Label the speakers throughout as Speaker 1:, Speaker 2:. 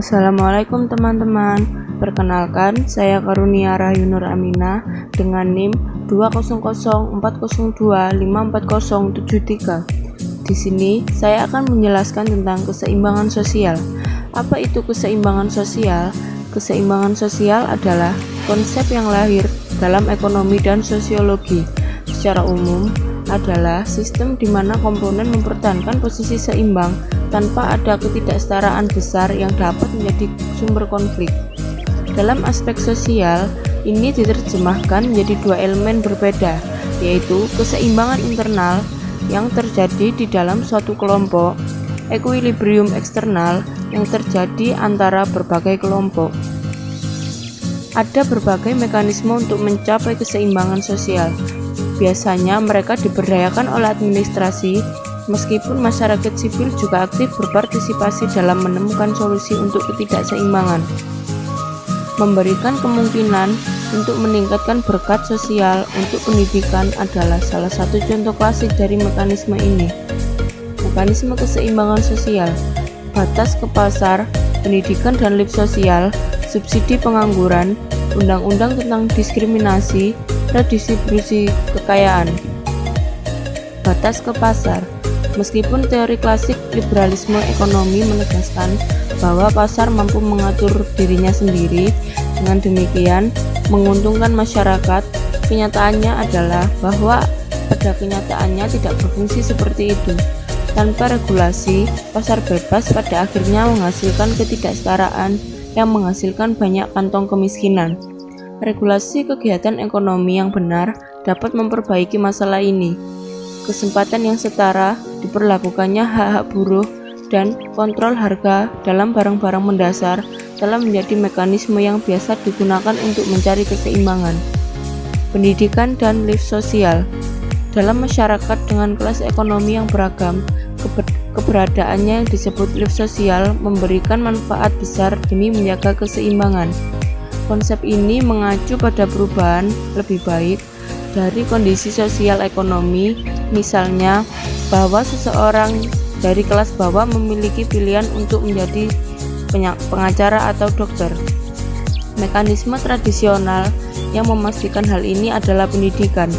Speaker 1: Assalamualaikum teman-teman. Perkenalkan, saya Karunia Rahayu Nur Aminah dengan NIM 20040254073. Di sini saya akan menjelaskan tentang keseimbangan sosial. Apa itu keseimbangan sosial? Keseimbangan sosial adalah konsep yang lahir dalam ekonomi dan sosiologi. Secara umum, adalah sistem di mana komponen mempertahankan posisi seimbang tanpa ada ketidaksetaraan besar yang dapat menjadi sumber konflik. Dalam aspek sosial, ini diterjemahkan menjadi dua elemen berbeda, yaitu keseimbangan internal yang terjadi di dalam suatu kelompok, equilibrium eksternal yang terjadi antara berbagai kelompok. Ada berbagai mekanisme untuk mencapai keseimbangan sosial. Biasanya mereka diberdayakan oleh administrasi, meskipun masyarakat sipil juga aktif berpartisipasi dalam menemukan solusi untuk ketidakseimbangan. Memberikan kemungkinan untuk meningkatkan berkat sosial untuk pendidikan adalah salah satu contoh klasik dari mekanisme ini. Mekanisme keseimbangan sosial, batas ke pasar, pendidikan dan lift sosial, subsidi pengangguran, undang-undang tentang diskriminasi, redistribusi kekayaan. Batas ke pasar. Meskipun teori klasik liberalisme ekonomi menegaskan bahwa pasar mampu mengatur dirinya sendiri, dengan demikian menguntungkan masyarakat, kenyataannya adalah bahwa pada kenyataannya tidak berfungsi seperti itu. Tanpa regulasi, pasar bebas pada akhirnya menghasilkan ketidaksetaraan yang menghasilkan banyak kantong kemiskinan. Regulasi kegiatan ekonomi yang benar dapat memperbaiki masalah ini. Kesempatan yang setara, diperlakukannya hak-hak buruh, dan kontrol harga dalam barang-barang mendasar telah menjadi mekanisme yang biasa digunakan untuk mencari keseimbangan. Pendidikan dan lift sosial. Dalam masyarakat dengan kelas ekonomi yang beragam, keberadaannya yang disebut lift sosial memberikan manfaat besar demi menjaga keseimbangan. Konsep ini mengacu pada perubahan lebih baik dari kondisi sosial ekonomi, misalnya bahwa seseorang dari kelas bawah memiliki pilihan untuk menjadi pengacara atau dokter. Mekanisme tradisional yang memastikan hal ini adalah pendidikan.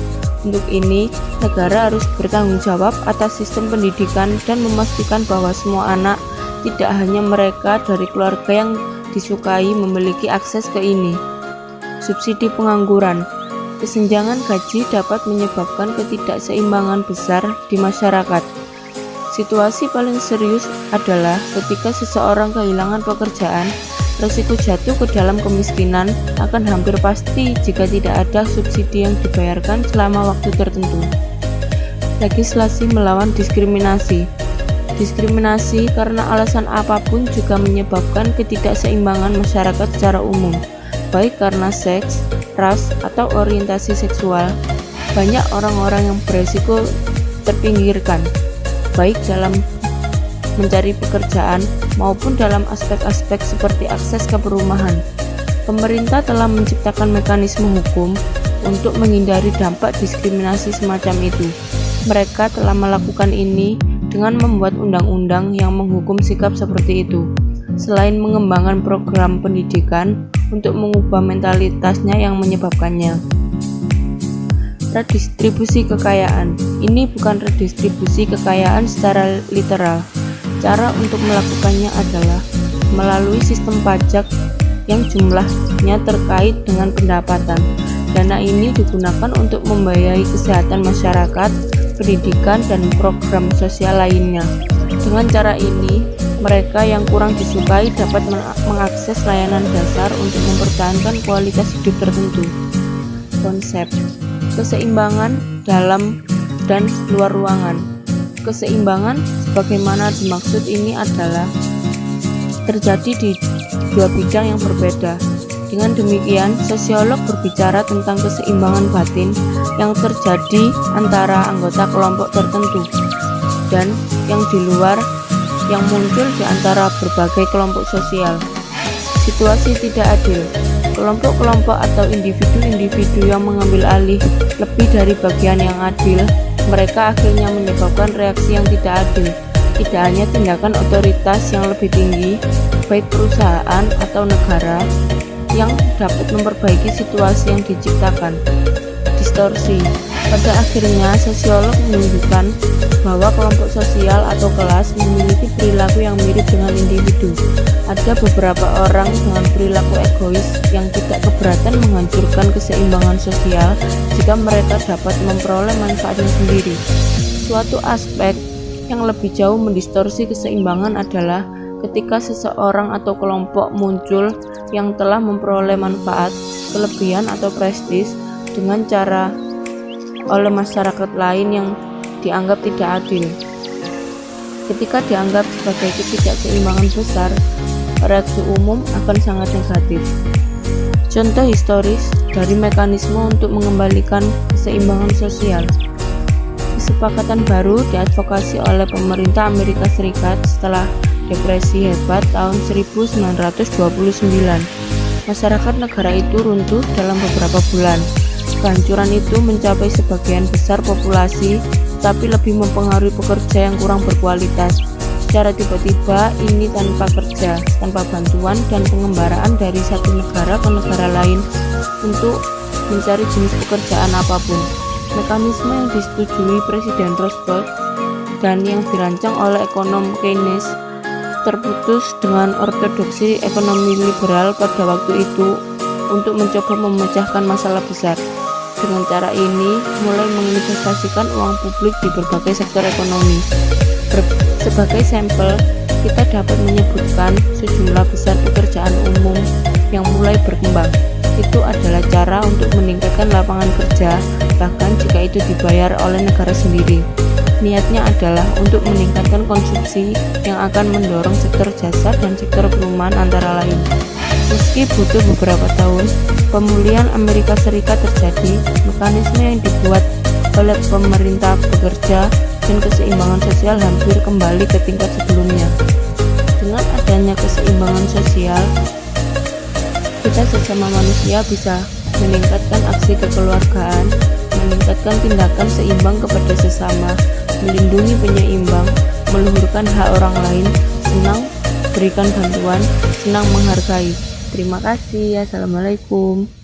Speaker 1: Untuk ini, negara harus bertanggung jawab atas sistem pendidikan dan memastikan bahwa semua anak, tidak hanya mereka dari keluarga yang disukai, memiliki akses ke ini. Subsidi pengangguran. Kesenjangan gaji dapat menyebabkan ketidakseimbangan besar di masyarakat. Situasi paling serius adalah ketika seseorang kehilangan pekerjaan, risiko jatuh ke dalam kemiskinan akan hampir pasti jika tidak ada subsidi yang dibayarkan selama waktu tertentu. Legislasi melawan diskriminasi. Diskriminasi karena alasan apapun juga menyebabkan ketidakseimbangan masyarakat secara umum, baik karena seks, ras, atau orientasi seksual. Banyak orang-orang yang beresiko terpinggirkan, baik dalam mencari pekerjaan maupun dalam aspek-aspek seperti akses ke perumahan. Pemerintah telah menciptakan mekanisme hukum untuk menghindari dampak diskriminasi semacam itu. Mereka telah melakukan ini dengan membuat undang-undang yang menghukum sikap seperti itu, selain mengembangkan program pendidikan untuk mengubah mentalitasnya yang menyebabkannya. Redistribusi kekayaan. Ini bukan redistribusi kekayaan secara literal. Cara untuk melakukannya adalah melalui sistem pajak yang jumlahnya terkait dengan pendapatan. Dana ini digunakan untuk membiayai kesehatan masyarakat, pendidikan, dan program sosial lainnya. Dengan cara ini, mereka yang kurang disukai dapat mengakses layanan dasar untuk mempertahankan kualitas hidup tertentu. Konsep keseimbangan dalam dan luar ruangan. Keseimbangan sebagaimana dimaksud ini adalah terjadi di dua bidang yang berbeda. Dengan demikian, sosiolog berbicara tentang keseimbangan batin yang terjadi antara anggota kelompok tertentu dan yang di luar yang muncul di antara berbagai kelompok sosial. Situasi tidak adil. Kelompok-kelompok atau individu-individu yang mengambil alih lebih dari bagian yang adil, mereka akhirnya menyebabkan reaksi yang tidak adil. Tidak hanya tindakan otoritas yang lebih tinggi, baik perusahaan atau negara, yang dapat memperbaiki situasi yang diciptakan. Distorsi. Pada akhirnya, sosiolog menunjukkan bahwa kelompok sosial atau kelas memiliki perilaku yang mirip dengan individu. Ada beberapa orang dengan perilaku egois yang tidak keberatan menghancurkan keseimbangan sosial jika mereka dapat memperoleh manfaatnya sendiri. Suatu aspek yang lebih jauh mendistorsi keseimbangan adalah ketika seseorang atau kelompok muncul yang telah memperoleh manfaat, kelebihan atau prestis dengan cara oleh masyarakat lain yang dianggap tidak adil. Ketika dianggap sebagai ketidakseimbangan besar, reaksi umum akan sangat negatif. Contoh historis dari mekanisme untuk mengembalikan keseimbangan sosial. Kesepakatan baru diadvokasi oleh pemerintah Amerika Serikat setelah depresi hebat tahun 1929. Masyarakat negara itu runtuh dalam beberapa bulan. Kehancuran itu mencapai sebagian besar populasi, tapi lebih mempengaruhi pekerja yang kurang berkualitas. Secara tiba-tiba, ini tanpa kerja, tanpa bantuan dan pengembaraan dari satu negara ke negara lain untuk mencari jenis pekerjaan apapun. Mekanisme yang disetujui Presiden Roosevelt dan yang dirancang oleh ekonom Keynes terputus dengan ortodoksi ekonomi liberal pada waktu itu untuk mencoba memecahkan masalah besar. Dengan cara ini, mulai menginvestasikan uang publik di berbagai sektor ekonomi. Sebagai sampel, kita dapat menyebutkan sejumlah besar pekerjaan umum yang mulai berkembang. Itu adalah cara untuk meningkatkan lapangan kerja, bahkan jika itu dibayar oleh negara sendiri. Niatnya adalah untuk meningkatkan konsumsi yang akan mendorong sektor jasa dan sektor perumahan antara lain. Meski butuh beberapa tahun, pemulihan Amerika Serikat terjadi. Mekanisme yang dibuat oleh pemerintah bekerja dan keseimbangan sosial hampir kembali ke tingkat sebelumnya. Dengan adanya keseimbangan sosial, kita sesama manusia bisa meningkatkan aksi kekeluargaan, meningkatkan tindakan seimbang kepada sesama, melindungi penyeimbang, meluhurkan hak orang lain, senang berikan bantuan, senang menghargai. Terima kasih. Assalamualaikum.